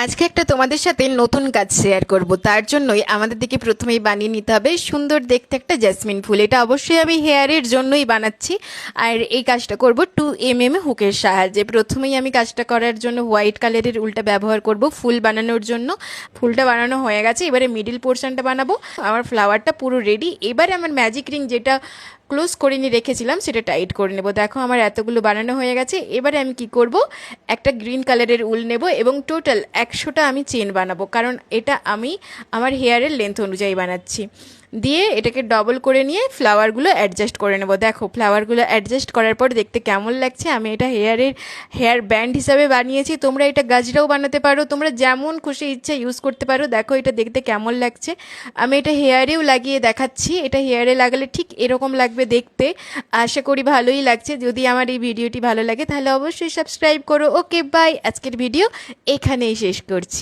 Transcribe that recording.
আজকে একটা তোমাদের সাথে নতুন কাজ শেয়ার করব। তার জন্যই আমাদের দিকে প্রথমেই বানিয়ে নিতে হবে সুন্দর দেখতে একটা জেসমিন ফুল। এটা অবশ্যই আমি হেয়ারের জন্যই বানাচ্ছি। আর এই কাজটা করব 2 mm হুকের সাহায্যে। প্রথমেই আমি কাজটা করার জন্য হোয়াইট কালারের উলটা ব্যবহার করব ফুল বানানোর জন্য। ফুলটা বানানো হয়ে গেছে, এবারে মিডিল পোর্শনটা বানাবো। আমার ফ্লাওয়ারটা পুরো রেডি। এবারে আমার ম্যাজিক রিং যেটা ক্লোজ করে নিয়ে রেখেছিলাম সেটা টাইট করে নেব। দেখো আমার এতগুলো বানানো হয়ে গেছে। এবারে আমি কি করব, একটা গ্রিন কালারের উল নেব এবং টোটাল 100টা আমি চেন বানাবো, কারণ এটা আমি আমার হেয়ারের লেন্থ অনুযায়ী বানাচ্ছি। দিয়ে এটাকে ডবল করে নিয়ে ফ্লাওয়ারগুলো অ্যাডজাস্ট করে নেব। দেখো ফ্লাওয়ারগুলো অ্যাডজাস্ট করার পর দেখতে কেমন লাগছে। আমি এটা হেয়ার ব্যান্ড হিসাবে বানিয়েছি। তোমরা এটা গাজরাও বানাতে পারো, তোমরা যেমন খুশি ইচ্ছা ইউজ করতে পারো। দেখো এটা দেখতে কেমন লাগছে। আমি এটা হেয়ারেও লাগিয়ে দেখাচ্ছি। এটা হেয়ারে লাগালে ঠিক এরকম লাগবে দেখতে। আশা করি ভালোই লাগছে। যদি আমার এই ভিডিওটি ভালো লাগে তাহলে অবশ্যই সাবস্ক্রাইব করো। ওকে বাই, আজকের ভিডিও এখানেই শেষ করছি।